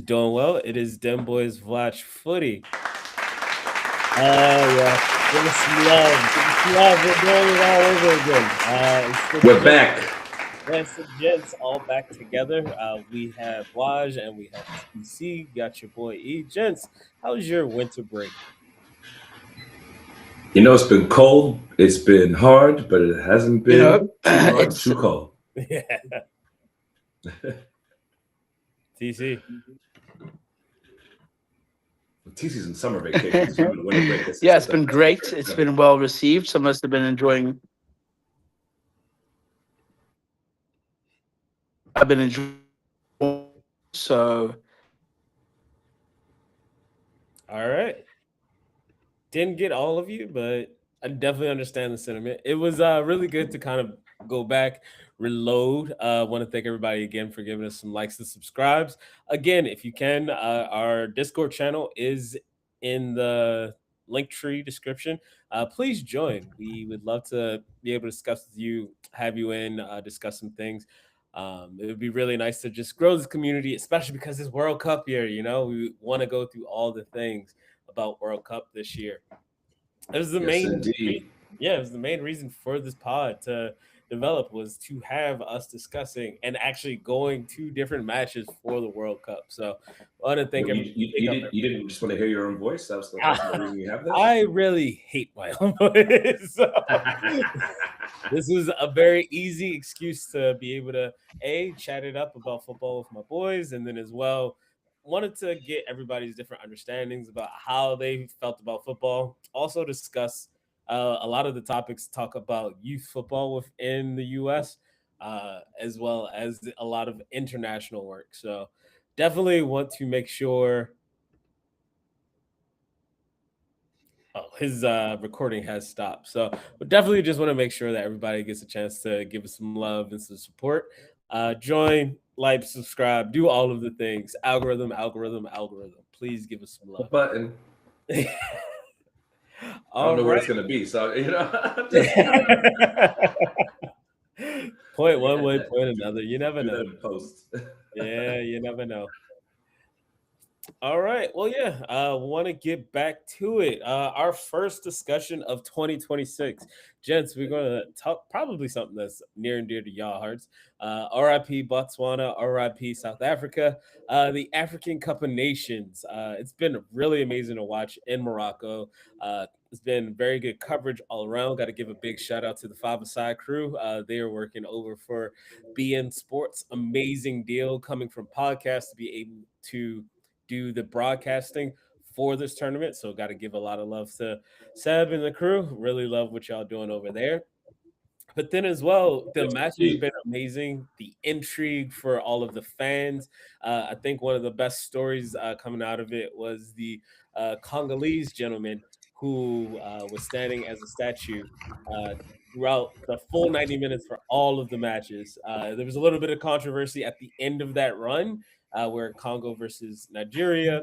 Doing well. It is Dem Boys Watch Footy. Yeah. Give us some love. Give us some love. We're doing it all over again. We're back. It's the gents all back together. We have Waj and we have TC. Got your boy E. Gents, how was your winter break? You know, it's been cold. It's been hard, but it hasn't been too hard, it's too cold. Yeah. TC. TC's in summer vacation. So winter break is yeah, it's been great. It's been well received. So must have been enjoying. I've been enjoying. So, All right. Didn't get all of you, but I definitely understand the sentiment. It was really good to kind of go back, reload. Want to thank everybody again for giving us some likes and subscribes. Again, if you can, our Discord channel is in the link tree description. Please join. We would love to be able to discuss with you, have you in, discuss some things. It would be really nice to just grow this community, especially because it's World Cup year. You know, we want to go through all the things about World Cup this year. It was the indeed. it was the main reason for this pod to develop was to have us discussing and actually going to different matches for the World Cup. So I want to thank everybody. You didn't just want to hear your own voice? That's the reason you have this? I really hate my own voice. So this was a very easy excuse to be able to chat it up about football with my boys, and then as well wanted to get everybody's different understandings about how they felt about football. Also discuss a lot of the topics, talk about youth football within the U.S. As well as a lot of international work. So definitely want to make sure. Oh, his recording has stopped. So, but definitely just want to make sure that everybody gets a chance to give us some love and some support. Join, like, subscribe, do all of the things. Algorithm. Please give us some love. Button. I don't know where it's gonna be, so point one way, point another. You never know. Post. Yeah, you never know. All right. Well, yeah, I want to get back to it. Our first discussion of 2026. Gents, we're going to talk probably something that's near and dear to y'all hearts. RIP Botswana, RIP South Africa, the African Cup of Nations. It's been really amazing to watch in Morocco. It's been very good coverage all around. Got to give a big shout out to the Five Aside crew. They are working over for BN Sports. Amazing deal coming from podcasts to be able to do the broadcasting for this tournament. So got to give a lot of love to Seb and the crew. Really love what y'all doing over there. But then as well, the match has been amazing. The intrigue for all of the fans. I think one of the best stories coming out of it was the Congolese gentleman who was standing as a statue throughout the full 90 minutes for all of the matches. There was a little bit of controversy at the end of that run where Congo versus Algeria.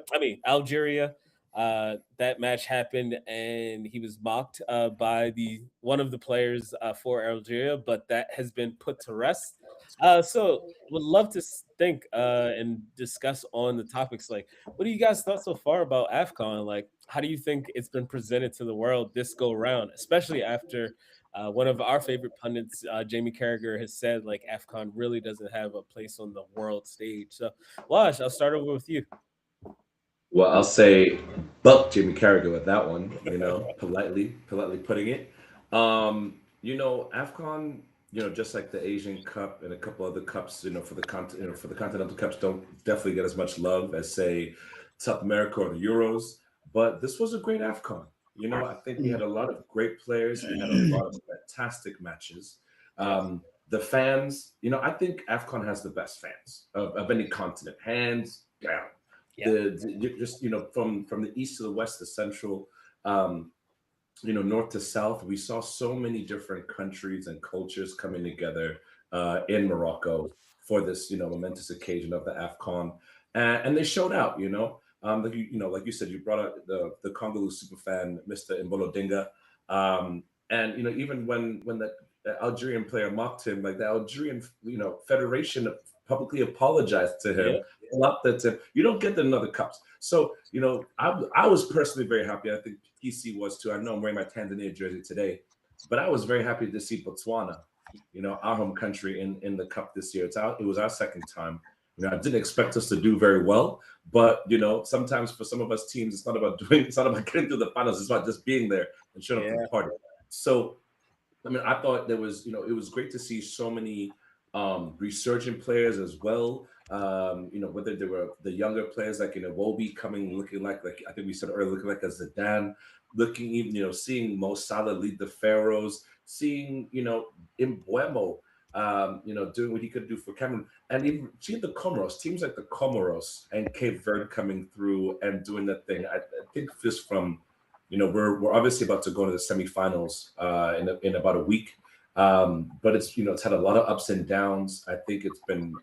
That match happened, and he was mocked by the one of the players for Algeria, but that has been put to rest. So would love to think and discuss on the topics like, what do you guys thought so far about AFCON? Like, how do you think it's been presented to the world this go round, especially after one of our favorite pundits, Jamie Carragher, has said like AFCON really doesn't have a place on the world stage. So, Wash, I'll start over with you. Well, I'll say buck Jimmy Carragher with that one, politely putting it. AFCON, just like the Asian Cup and a couple other cups, for the continental cups don't definitely get as much love as say South America or the Euros. But this was a great AFCON. I think we had a lot of great players. We had a lot of fantastic matches. The fans, I think AFCON has the best fans of any continent, hands down. Yeah. From the east to the west, the central, north to south, we saw so many different countries and cultures coming together in Morocco for this, momentous occasion of the AFCON, and they showed out. Like you said, you brought out the Congolese super fan, Mr. Mbolo Dinga, and even when the Algerian player mocked him, like the Algerian, federation publicly apologized to him a lot that you don't get in other cups. So, I was personally very happy. I think PC was too. I know I'm wearing my Tanzania jersey today, but I was very happy to see Botswana, our home country in the cup this year. It was our second time. I didn't expect us to do very well, but sometimes for some of us teams, it's not about getting through the finals. It's about just being there and showing up for the party. So, I thought there was, it was great to see so many resurgent players as well. Whether they were the younger players like Iwobi coming looking like I think we said earlier, looking like a Zidane, looking even seeing Mo Salah lead the Pharaohs, seeing Mbeumo doing what he could do for Cameroon, and even seeing the Comoros, teams like the Comoros and Cape Verde coming through and doing that thing. I think just from we're obviously about to go to the semifinals in about a week. But it's had a lot of ups and downs. I think it's been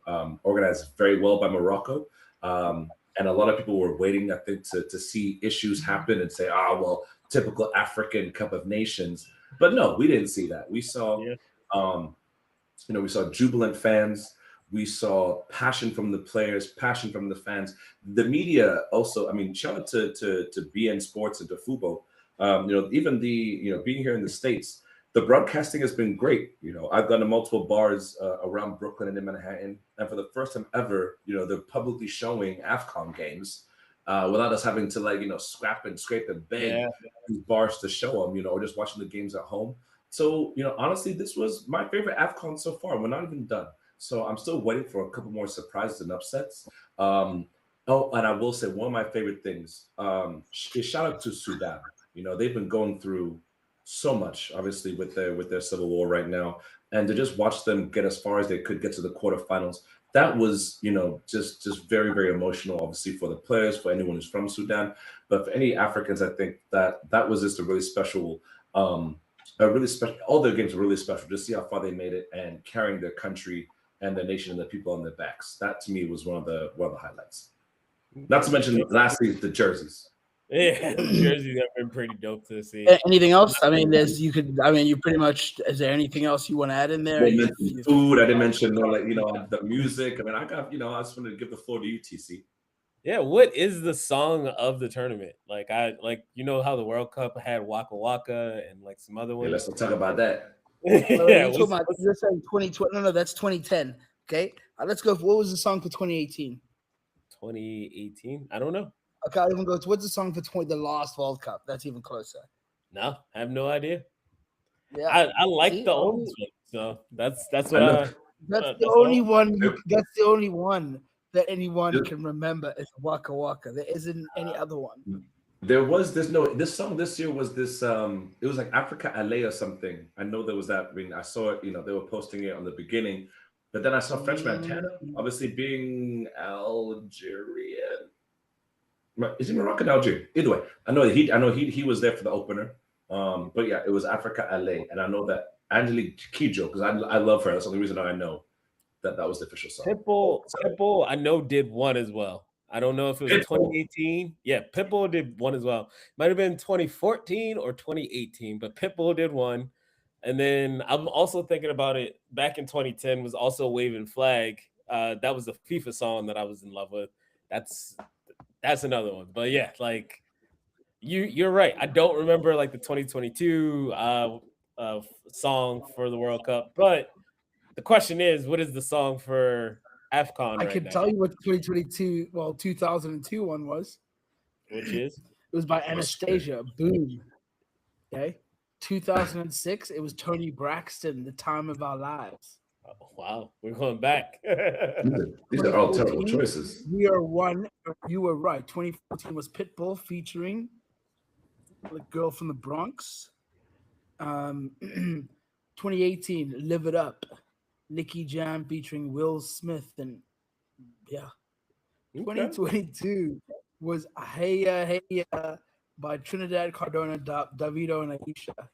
organized very well by Morocco. And a lot of people were waiting, I think, to see issues happen and say, typical African Cup of Nations. But no, we didn't see that. We saw, we saw jubilant fans. We saw passion from the players, passion from the fans. The media also, shout out to BN Sports and to Fubo. Even being here in the States, the broadcasting has been great. I've gone to multiple bars around Brooklyn and in Manhattan, and for the first time ever, they're publicly showing AFCON games without us having to scrape and beg these bars to show them, or just watching the games at home. So, honestly, this was my favorite AFCON so far. We're not even done. So I'm still waiting for a couple more surprises and upsets. And I will say one of my favorite things is shout out to Sudan. They've been going through so much, obviously, with their civil war right now, and to just watch them get as far as they could get to the quarterfinals. That was, just very, very emotional, obviously, for the players, for anyone who's from Sudan, but for any Africans, I think that was just a really special. All their games were really special. Just see how far they made it and carrying their country and their nation and the people on their backs. That to me was one of the highlights. Not to mention, lastly, the jerseys. Yeah, the jerseys have been pretty dope to see. Anything else? You pretty much. Is there anything else you want to add in there? Food. I didn't mention the music. I got I just wanted to give the floor to you, TC. Yeah, what is the song of the tournament? How the World Cup had Waka Waka and some other ones. Yeah, let's not talk about that. You're saying 2020. No, that's 2010. Okay, let's go. What was the song for 2018? 2018? I don't know. Okay, I'll even go to what's the song for the last World Cup? That's even closer. No, I have no idea. Yeah, I like the old one, so that's what That's the only one. That's the only one that anyone can remember is Waka Waka. There isn't any other one. This song this year was this it was like Africa Ale or something. I know there was that. I saw it, they were posting it on the beginning, but then I saw French Montana, obviously being Algerian. Is he Moroccan, Algeria? Either way, I know he was there for the opener. But yeah, it was Africa Ale, and I know that Angelique Kidjo, because I love her. That's the only reason I know that was the official song. Pitbull, I know did one as well. I don't know if it was 2018. Yeah, Pitbull did one as well. Might have been 2014 or 2018, but Pitbull did one. And then I'm also thinking about it. Back in 2010 was also Waving Flag. That was the FIFA song that I was in love with. That's another one. But yeah, you're right. I don't remember the 2022 song for the World Cup. But the question is, what is the song for AFCON? I can tell you what the 2002 one was. Which is? It was by Anastasia. Boom. Okay. 2006, it was Tony Braxton, The Time of Our Lives. Oh, wow, we're going back. These are all terrible choices. We Are One. You were right. 2014 was Pitbull featuring the girl from the Bronx. 2018, Live It Up. Nicky Jam featuring Will Smith. And yeah. Okay. 2022 was Hey Ya by Trinidad Cardona, Davido, and Aisha.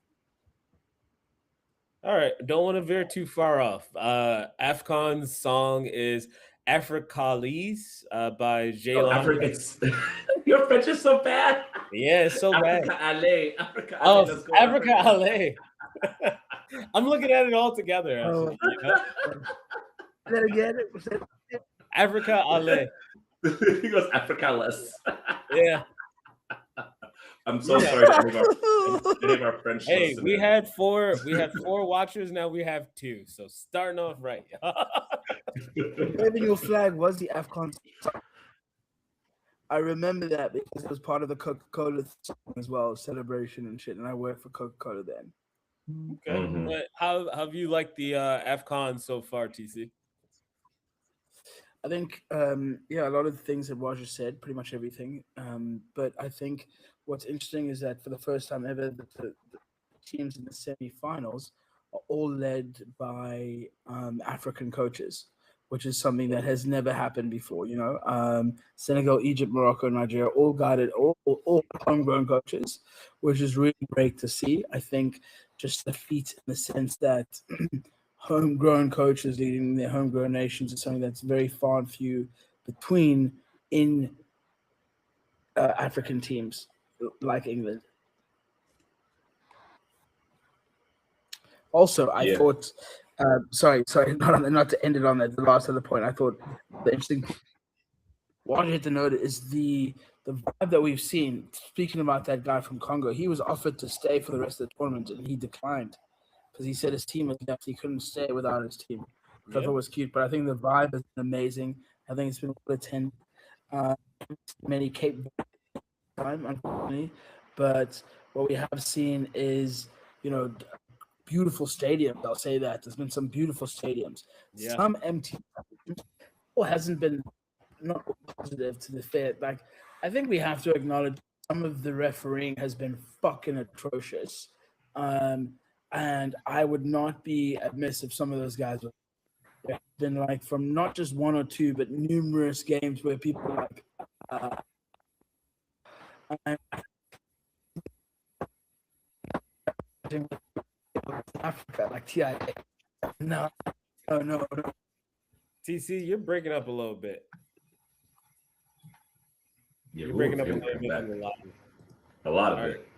All right, don't want to veer too far off. AFCON's song is Africalis by Jaylon. Your French is so bad. Yeah, it's so Africa bad. Ale. Africa Ale. I'm looking at it all together. That again? Africa Ale. He goes Africa less. Yeah. I'm so sorry to any of our French Hey, listeners. we had four watchers. Now we have 2. So starting off right. Waving your flag was the AFCON. I remember that because it was part of the Coca-Cola as well, celebration and shit. And I worked for Coca-Cola then. Okay. Mhm. But how have you liked the AFCON so far, TC? I think, a lot of the things that Roger said, pretty much everything. But I think what's interesting is that for the first time ever, the teams in the semifinals are all led by African coaches, which is something that has never happened before. Senegal, Egypt, Morocco, and Nigeria all guided, all homegrown coaches, which is really great to see. I think just the feat in the sense that homegrown coaches leading their homegrown nations is something that's very far and few between in African teams like England. Also, I thought, sorry, not to end it on that. The last other point, I thought the interesting wanted to note is the vibe that we've seen. Speaking about that guy from Congo, he was offered to stay for the rest of the tournament and he declined because he said his team was left. He couldn't stay without his team, which I thought was cute. But I think the vibe has been amazing. I think it's been well attended. Many Cape time, unfortunately, but what we have seen is, beautiful stadiums. I'll say that there's been some beautiful stadiums. Yeah. Some empty. Hasn't been not positive to the fair. Like, I think we have to acknowledge some of the refereeing has been fucking atrocious. And I would not be amiss if some of those guys were. There have been like from not just one or two, but numerous games where people are like, Africa, like TIA. No. TC, you're breaking up a little bit. Yeah, you're breaking up a little bit on the line. A lot of it.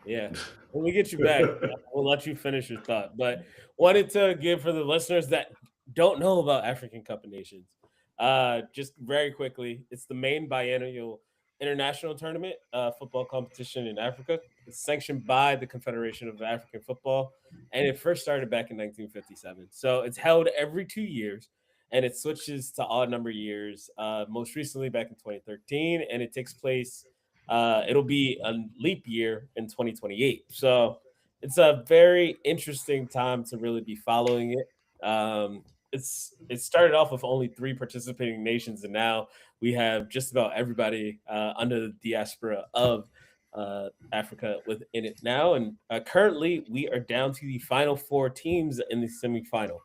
Yeah. When we get you back, we'll let you finish your thought. But wanted to give for the listeners that don't know about African Cup of Nations, just very quickly, it's the main biennial international tournament football competition in Africa. It's sanctioned by the Confederation of African Football, and it first started back in 1957. So it's held every 2 years, and it switches to odd number years, most recently back in 2013, and it takes place it'll be a leap year in 2028. So it's a very interesting time to really be following it. It started off with only 3 participating nations, and now we have just about everybody under the diaspora of Africa within it now. And currently, we are down to the final 4 teams in the semifinal.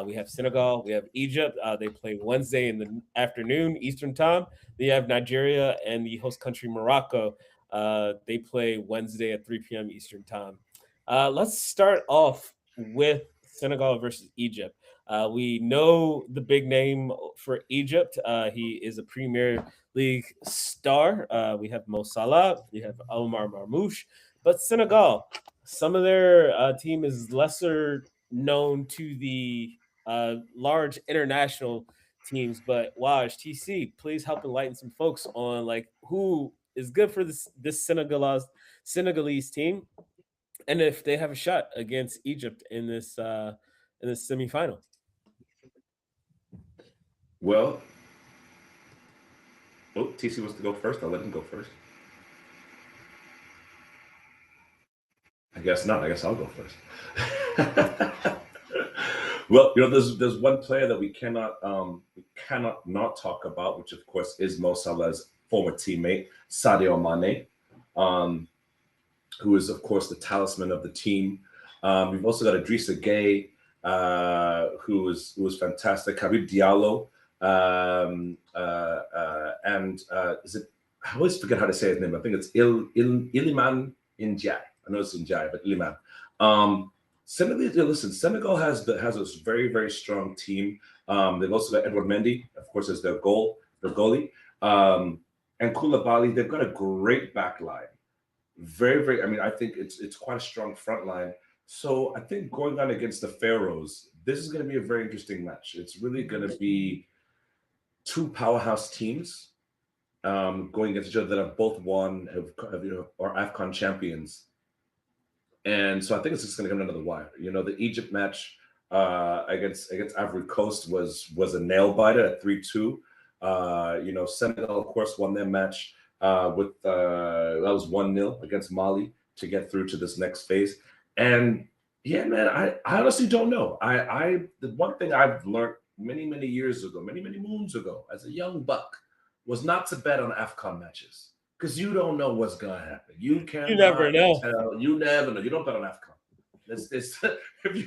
We have Senegal, we have Egypt. They play Wednesday in the afternoon Eastern time. Then you have Nigeria and the host country Morocco. They play Wednesday at 3 p.m. Eastern time. Let's start off with Senegal versus Egypt. We know the big name for Egypt. He is a Premier League star. We have Mo Salah. We have Omar Marmoush. But Senegal, some of their team is lesser known to the large international teams. But Waj, TC, please help enlighten some folks on like who is good for this Senegalese team, and if they have a shot against Egypt in this semifinal. Well, TC wants to go first. I'll let him go first. I guess not. I guess I'll go first. Well, there's one player that we cannot not talk about, which of course is Mo Salah's former teammate, Sadio Mane, who is of course the talisman of the team. We've also got Idrissa Gueye, who was fantastic. Habib Diallo, and is it? I always forget how to say his name. I think it's Iliman Ndiaye. I know it's Ndiaye, but Iliman. Senegal has a very, very strong team. They've also got Edouard Mendy, of course, as their goalie, and Koulibaly. They've got a great back line. Very, very. I mean, I think it's quite a strong front line. So I think going on against the Pharaohs, this is going to be a very interesting match. It's really going to be 2 powerhouse teams. going against each other that have both won, are AFCON champions. And so I think it's just going to come down to the wire. The Egypt match against Ivory Coast was a nail biter at 3-2. Senegal, of course, won their match with that was 1-0 against Mali to get through to this next phase. And yeah, man, I honestly don't know. The one thing I've learned many years ago, many moons ago, as a young buck, was not to bet on AFCON matches. Because you don't know what's gonna happen. You never know. You never know. You don't bet on AFCON. It's if you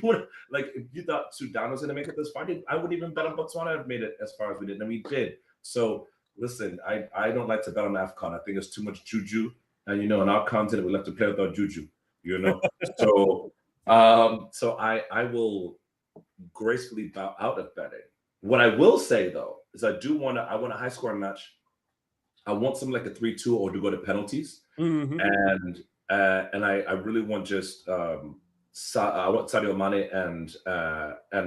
thought Sudan was gonna make it this far, I wouldn't even bet on Botswana have made it as far as we did, and we did. So listen, I don't like to bet on AFCON. I think it's too much juju, and in our continent we like to play without juju. So I will gracefully bow out of betting. What I will say though is I want a high scoring match. I want something like a 3-2 or to go to penalties. Mm-hmm. And I really want just I want Sadio Mane and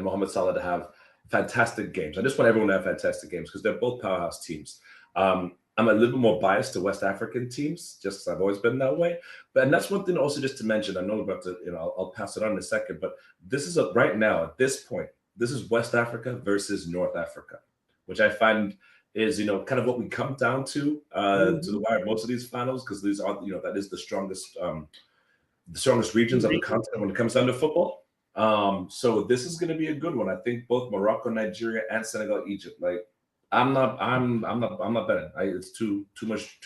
Mohamed Salah to have fantastic games. I just want everyone to have fantastic games because they're both powerhouse teams. I'm a little bit more biased to West African teams, just because I've always been that way. And that's one thing also just to mention. I know we're about to, I'll pass it on in a second, but this is right now at this point, this is West Africa versus North Africa, which I find is kind of what we come down to the wire most of these finals, because these are that is the strongest regions of the continent when it comes down to football. So this is going to be a good one. I think both Morocco, Nigeria, and Senegal, Egypt. Like I'm not betting. It's too much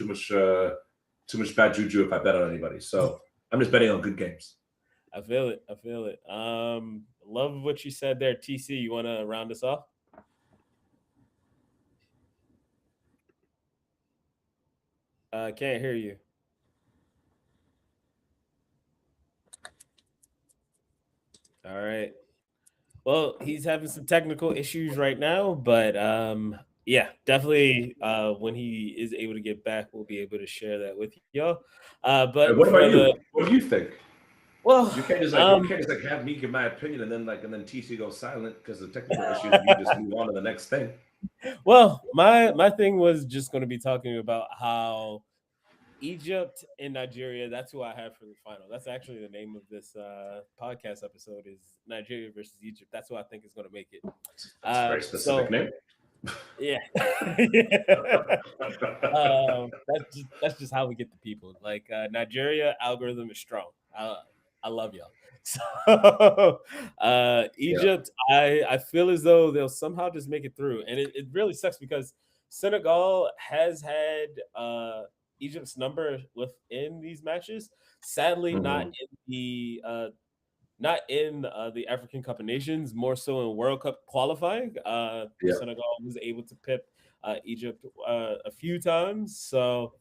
bad juju if I bet on anybody. So I'm just betting on good games. I feel it. Love what you said there, TC. You want to round us off? Can't hear you. All right. Well, he's having some technical issues right now, but yeah, definitely when he is able to get back, we'll be able to share that with y'all. But what about you? What do you think? Well, you can't just have me give my opinion and then TC goes silent because of technical issues. And you just move on to the next thing. Well, my thing was just going to be talking about how Egypt and Nigeria, that's who I have for the final. That's actually the name of this podcast episode is Nigeria versus Egypt. That's who I think is going to make it. That's a very specific name. Yeah. That's just how we get the people. Like Nigeria algorithm is strong. I love y'all. So Egypt, I feel as though they'll somehow just make it through. And it really sucks because Senegal has had Egypt's number within these matches. Sadly, not in the African Cup of Nations, more so in World Cup qualifying. Senegal was able to pip Egypt a few times. So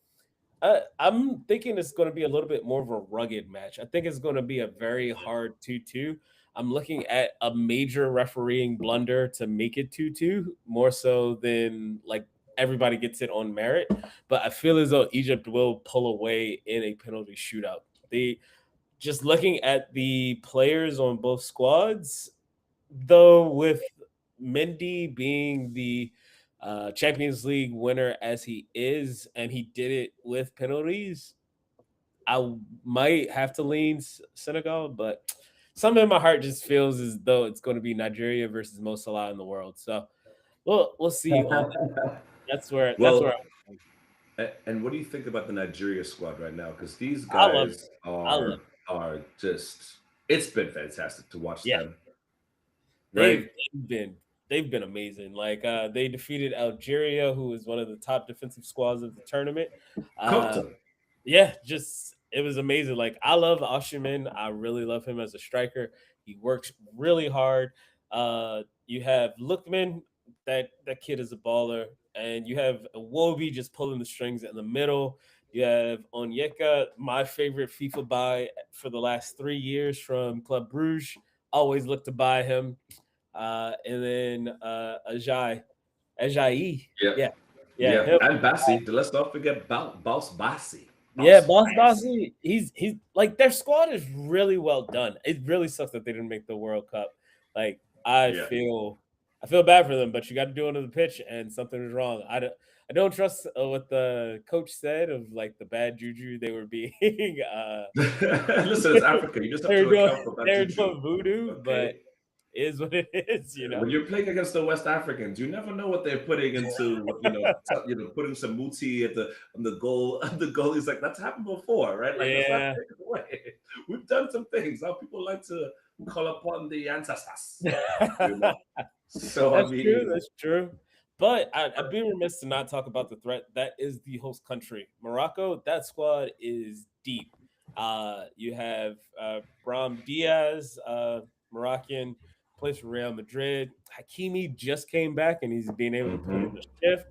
I'm thinking it's going to be a little bit more of a rugged match. I think it's going to be a very hard 2-2. I'm looking at a major refereeing blunder to make it 2-2, more so than like everybody gets it on merit. But I feel as though Egypt will pull away in a penalty shootout. Just looking at the players on both squads, though, with Mendy being the Champions League winner as he is, and he did it with penalties, I might have to lean Senegal, but something in my heart just feels as though it's going to be Nigeria versus Mo Salah in the world. So we'll see. That's where and what do you think about the Nigeria squad right now? Because these guys are just, it's been fantastic to watch them. Right? They've been amazing. Like they defeated Algeria, who is one of the top defensive squads of the tournament. It was amazing. Like I love Osimhen. I really love him as a striker. He works really hard. You have Lookman, that kid is a baller, and you have Iwobi just pulling the strings in the middle. You have Onyeka, my favorite FIFA buy for the last 3 years from Club Brugge. Always look to buy him. And then Ajayi. Yeah. And Bassi. Let's not forget Boss Bassi. Boss Bassi. He's like, their squad is really well done. It really sucks that they didn't make the World Cup. Like I feel bad for them, but you got to do it on the pitch, and something is wrong. I I don't trust what the coach said of like the bad juju they were being. Listen, it's Africa. You just have They're to doing account for that they're juju. doing voodoo, but Okay. it is what it is, you know. When you're playing against the West Africans, you never know what they're putting into. Putting some muti at the goal. The goalie's like that's happened before, right? Like let's not Yeah, take it away. We've done some things. Now people like to call upon the ancestors. You know. So I that's true. mean, That's true. But I'd be remiss to not talk about the threat that is the host country, Morocco. That squad is deep. You have Bram Diaz, Moroccan, plays for Real Madrid. Hakimi just came back and he's being able to put in mhm, the shift.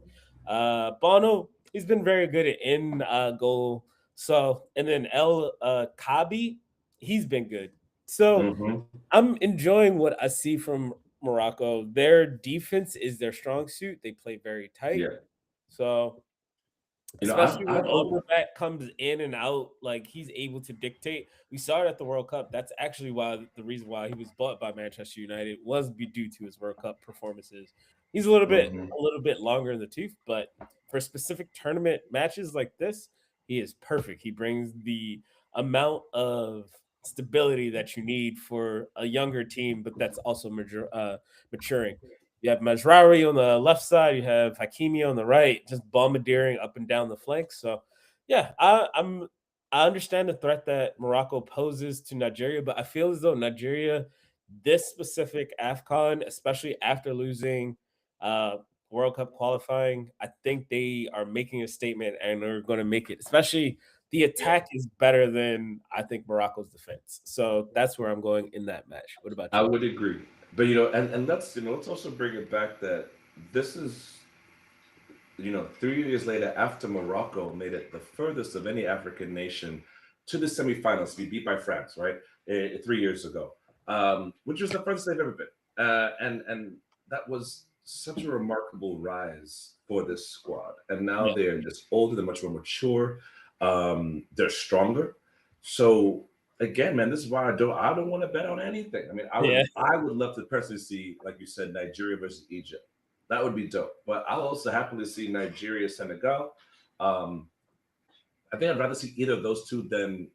Bono, he's been very good at in goal. So, and then El Kabi, he's been good. So, mhm. I'm enjoying what I see from Morocco. Their defense is their strong suit. They play very tight. Yeah. So, I've especially when Amrabat comes in and out, like he's able to dictate. We saw it at the World Cup. That's actually why the reason why he was bought by Manchester United was due to his World Cup performances. He's mhm. a little bit longer in the tooth, but for specific tournament matches like this, he is perfect. He brings the amount of stability that you need for a younger team, but that's also maturing. You have Mazraoui on the left side. You have Hakimi on the right, just bombardiering up and down the flanks. So, yeah, I understand the threat that Morocco poses to Nigeria, but I feel as though Nigeria, this specific AFCON, especially after losing uh, World Cup qualifying, I think they are making a statement and are going to make it. Especially the Yeah. attack is better than I think Morocco's defense. So that's where I'm going in that match. What about I you? would agree. But and let's also bring it back that this is 3 years later after Morocco made it the furthest of any African nation to the semifinals to be beat by France, right? 3 years ago, which was the furthest they've ever been. And that was such a remarkable rise for this squad. And now Yeah. they're just older, they're much more mature, they're stronger. So again, man, this is why I don't want to bet on anything. I mean, I Yeah. would I would love to personally see, like you said, Nigeria versus Egypt. That would be dope. But I'll also happily see Nigeria, Senegal. Um, I think I'd rather see either of those two than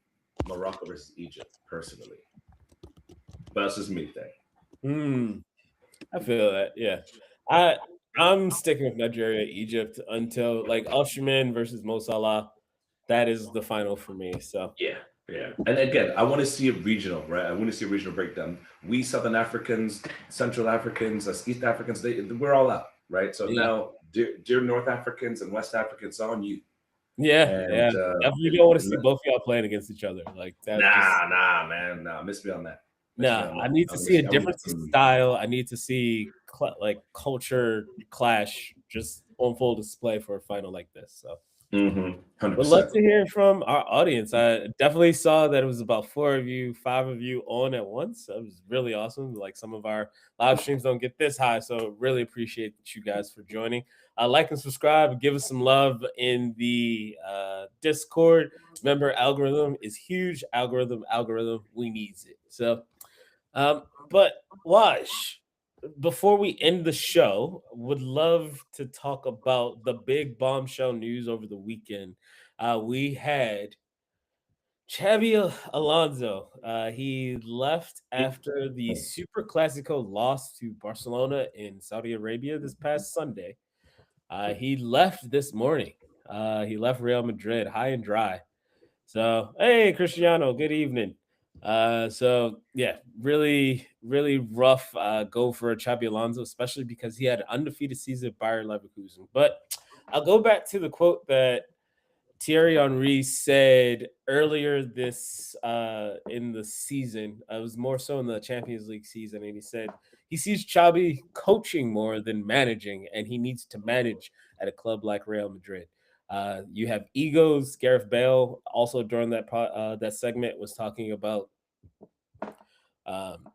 Morocco versus Egypt, personally. But that's just me thing. Hmm. I feel that. Yeah. I I'm sticking with Nigeria, Egypt until like Osimhen versus Mo Salah. That is the final for me. So Yeah, yeah. And again, I want to see it regional, right? I want to see a regional breakdown. We Southern Africans, Central Africans, us East Africans, we're all out, right? So yeah. now, dear North Africans and West Africans, on you. Yeah. And Yeah. Definitely don't want to see both of y'all playing against each other. Like that just nah, man, nah. Miss me on that. Miss me nah. on I that. need to I'll see miss a you. I'm, difference of style. I need to see like culture clash just on full display for a final like this. So would love 100%. to hear from our audience. I definitely saw that it was about 4 of you, 5 of you on at once. That was really awesome. Like some of our live streams don't get this high, so really appreciate you guys for joining. Like and subscribe. Give us some love in the Discord. Remember, algorithm is huge. Algorithm. We needs it. So, but Wash, before we end the show, would love to talk about the big bombshell news over the weekend. We had Xabi Alonso. He left after the Super Clasico loss to Barcelona in Saudi Arabia this past Sunday. He left this morning. He left Real Madrid high and dry. So, hey, Cristiano, good evening. So yeah, really, really rough go for Xabi Alonso, especially because he had an undefeated season at Bayer Leverkusen. But I'll go back to the quote that Thierry Henry said earlier this in the season. It was more so in the Champions League season, and he said he sees Xabi coaching more than managing, and he needs to manage at a club like Real Madrid. You have egos. Gareth Bale also during that segment was talking about um,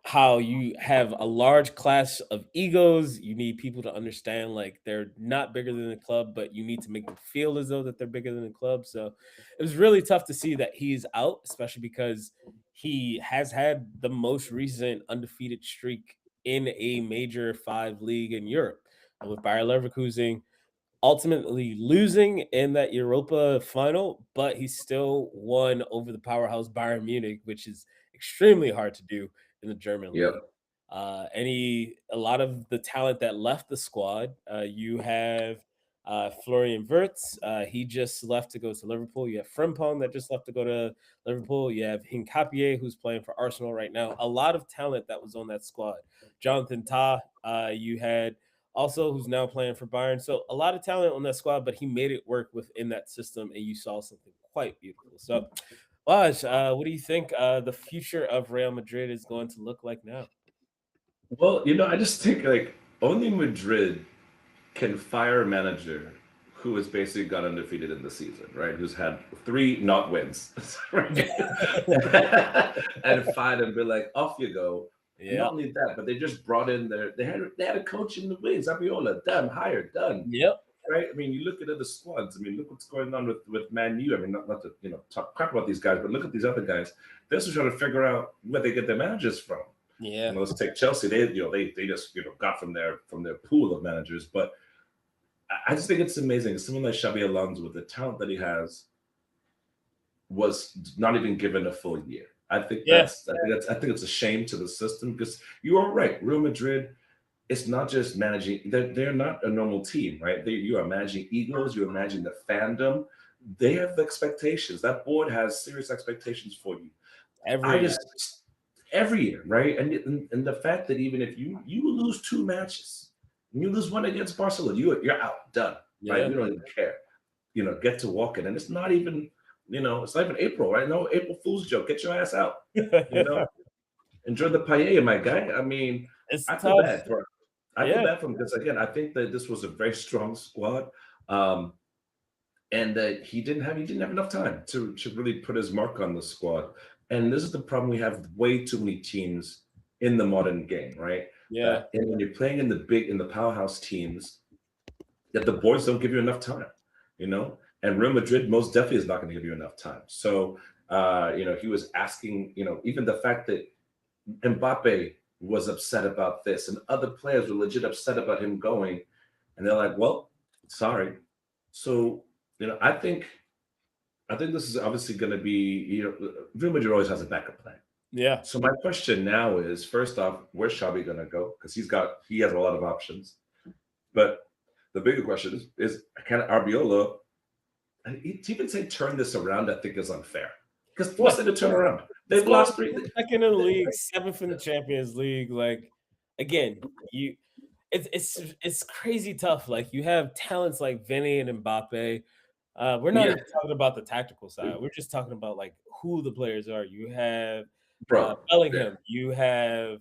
how you have a large class of egos. You need people to understand like they're not bigger than the club, but you need to make them feel as though that they're bigger than the club. So it was really tough to see that he's out, especially because he has had the most recent undefeated streak in a major five league in Europe with Bayer Leverkusen. ultimately losing in that Europa final, but he still won over the powerhouse Bayern Munich, which is extremely hard to do in the German Yep. league. A lot of the talent that left the squad, you have Florian Wirtz. He just left to go to Liverpool. You have Frimpong that just left to go to Liverpool. You have Hincapié, who's playing for Arsenal right now. A lot of talent that was on that squad. Jonathan Tah, you had also who's now playing for Bayern. So a lot of talent on that squad, but he made it work within that system, and you saw something quite beautiful. So, Waj, what do you think the future of Real Madrid is going to look like now? Well, I just think like only Madrid can fire a manager who has basically gone undefeated in the season, right? Who's had 3 not wins, right? And fired and be like, off you go. And not only that, but they just brought in they had a coach in the wings, Abiola, done, hired, done. Yep. Right. I mean, you look at other squads. I mean, look what's going on with Man U. I mean, not to talk crap about these guys, but look at these other guys. They're just trying to figure out where they get their managers from. Yeah. Let's take Chelsea. They just got from their pool of managers. But I just think it's amazing. Someone like Xabi Alonso, with the talent that he has, was not even given a full year. I think it's a shame to the system, because you are right. Real Madrid, it's not just managing. They're not a normal team, right? You are managing egos. You are managing the fandom. They have expectations. That board has serious expectations for you. Every year, right? And the fact that even if you lose 2 matches, and you lose one against Barcelona, you're out, done, right? We don't even care. Get to walking, and it's not even. It's not even April, right? No April Fool's joke. Get your ass out. Enjoy the paella, my guy. I mean, I feel bad for him, because again, I think that this was a very strong squad, and that he didn't have enough time to really put his mark on the squad. And this is the problem: we have way too many teams in the modern game, right? Yeah. And when you're playing in the powerhouse teams, that the boards don't give you enough time, And Real Madrid most definitely is not going to give you enough time. So, he was asking, even the fact that Mbappe was upset about this, and other players were legit upset about him going, and they're like, "Well, sorry." So, I think this is obviously going to be, Real Madrid always has a backup plan. Yeah. So my question now is, first off, where's Xabi going to go? Because he has a lot of options. But the bigger question is can Arbeloa, and to even say turn this around, I think is unfair. Because what's it to turn around? They've lost 3. Second in the league, 7th in the Champions League. Like, again, it's crazy tough. Like, you have talents like Vinny and Mbappe. We're not even talking about the tactical side. We're just talking about like who the players are. You have Bellingham. You have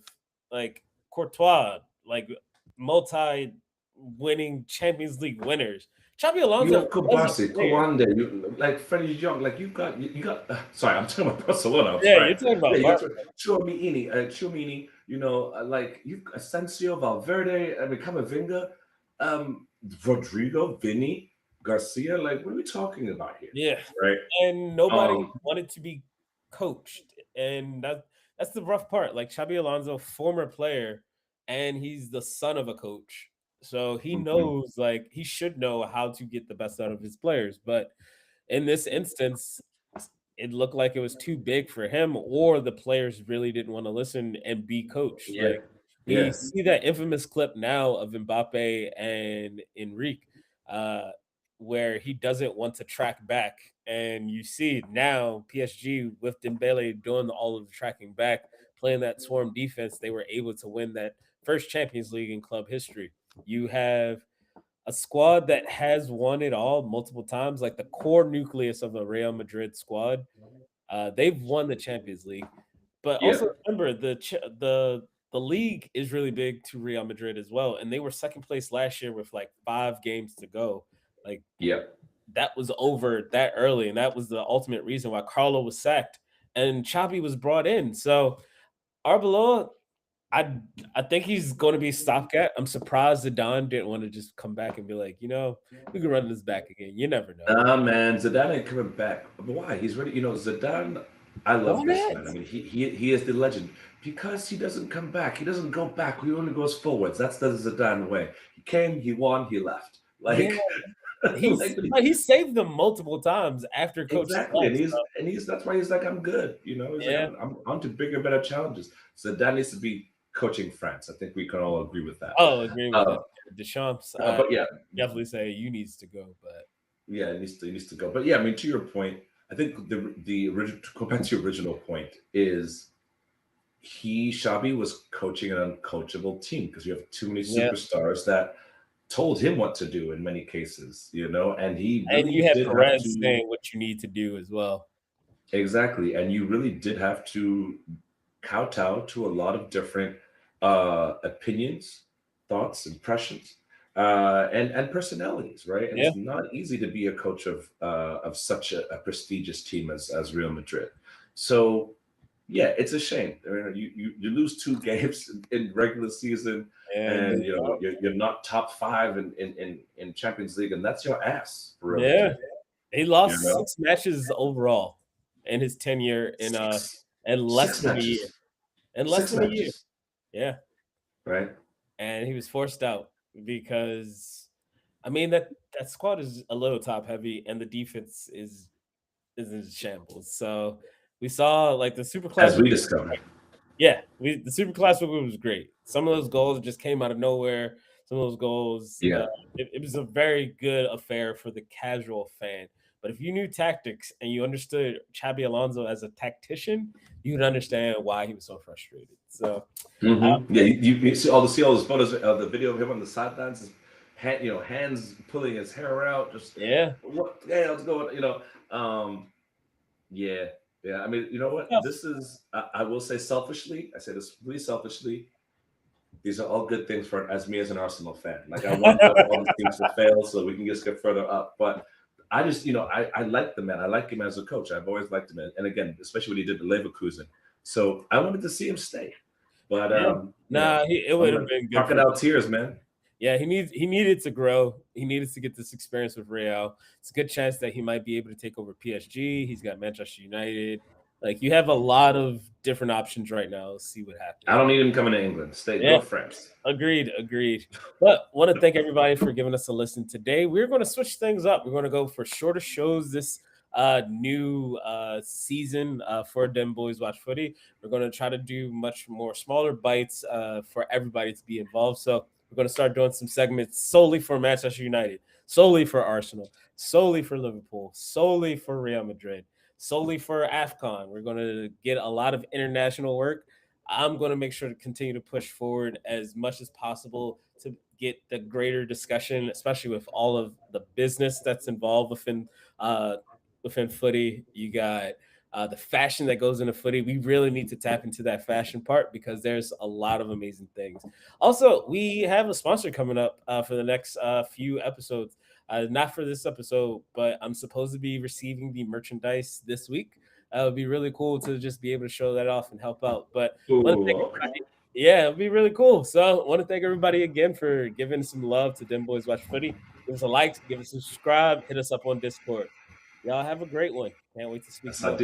like Courtois, like multi-winning Champions League winners. Xabi Alonso. You have Kubasi, Kouande, like Freddie Young, like you got. Sorry, I'm talking about Barcelona. You're talking about Tchouaméni. Like you've Asensio, Valverde, Camavinga, Rodrigo, Vinny, Garcia. Like, what are we talking about here? Yeah, right. And nobody wanted to be coached, and that's the rough part. Like Xabi Alonso, former player, and he's the son of a coach. So he knows, like, he should know how to get the best out of his players. But in this instance, it looked like it was too big for him, or the players really didn't want to listen and be coached. You see that infamous clip now of Mbappe and Enrique, where he doesn't want to track back. And you see now PSG with Dembele doing all of the tracking back, playing that swarm defense, they were able to win that first Champions League in club history. You have a squad that has won it all multiple times, like the core nucleus of the Real Madrid squad. They've won the Champions League, but also remember the league is really big to Real Madrid as well, and they were second place last year with like 5 games to go. Like, that was over that early, and that was the ultimate reason why Carlo was sacked and Xabi was brought in. So Arbeloa, I think he's going to be a stopgap. I'm surprised Zidane didn't want to just come back and be like, we can run this back again. You never know. Nah, man, Zidane ain't coming back. But why? He's ready. Zidane, I love this man. I mean, he is the legend because he doesn't come back. He doesn't go back. He only goes forwards. That's the Zidane way. He came, he won, he left. Like, but he saved them multiple times after coach exactly, left, and he's that's why he's like, I'm good. You know, he's like, I'm on to bigger, better challenges. So that needs to be coaching France. I think we can all agree with that. Oh, agree with that. Deschamps, but yeah, definitely say you needs to go, but yeah, it needs to go. But yeah, I mean, to your point, I think the original, to go back to your original point, is Xabi was coaching an uncoachable team because you have too many superstars that told him what to do in many cases, you know, and he really and you had did Perez have to, saying what you need to do as well. Exactly, and you really did have to kowtow to a lot of different opinions, thoughts, impressions, and personalities, right? And it's not easy to be a coach of such a prestigious team as Real Madrid. So yeah, it's a shame. I mean, you lose 2 games in regular season, and you know you're not top 5 in Champions League, and that's your ass. For Real Madrid. He lost 6 matches overall in his tenure in and less than a year. And less than a year. Yeah. Right. And he was forced out because I mean that squad is a little top heavy and the defense is in shambles. So we saw like the Super Classic. As we discovered. Yeah, the Super Classic was great. Some of those goals just came out of nowhere. Some of those goals, it was a very good affair for the casual fan. But if you knew tactics and you understood Xabi Alonso as a tactician, you would understand why he was so frustrated. So, you see all those photos of the video of him on the sidelines, his hands pulling his hair out, just what the hell's going, I mean, you know what? This is I will say selfishly, I say this really selfishly. These are all good things for as an Arsenal fan. Like I want all these teams to fail so we can just get further up, but. I just, I like the man. I like him as a coach. I've always liked him. And again, especially when he did the Leverkusen. So I wanted to see him stay. But it would have been good. Crocodile tears, man. Yeah, he needed to grow. He needed to get this experience with Real. It's a good chance that he might be able to take over PSG. He's got Manchester United. Like you have a lot of different options right now. Let's see what happens. I don't need him coming to England. Go France. Agreed. But want to thank everybody for giving us a listen today. We're going to switch things up. We're going to go for shorter shows this new season for Dem Boys Watch Footy. We're going to try to do much more smaller bites for everybody to be involved. So we're going to start doing some segments solely for Manchester United, solely for Arsenal, solely for Liverpool, solely for Real Madrid, solely for AFCON. We're going to get a lot of international work. I'm going to make sure to continue to push forward as much as possible to get the greater discussion, especially with all of the business that's involved within footy. You got the fashion that goes into footy. We really need to tap into that fashion part because there's a lot of amazing things. Also, we have a sponsor coming up for the next few episodes. Not for this episode, but I'm supposed to be receiving the merchandise this week. It would be really cool to just be able to show that off and help out. But it'd be really cool. So I want to thank everybody again for giving some love to Dem Boys Watch Footy. Give us a like, give us a subscribe, hit us up on Discord. Y'all have a great one. Can't wait to speak to you.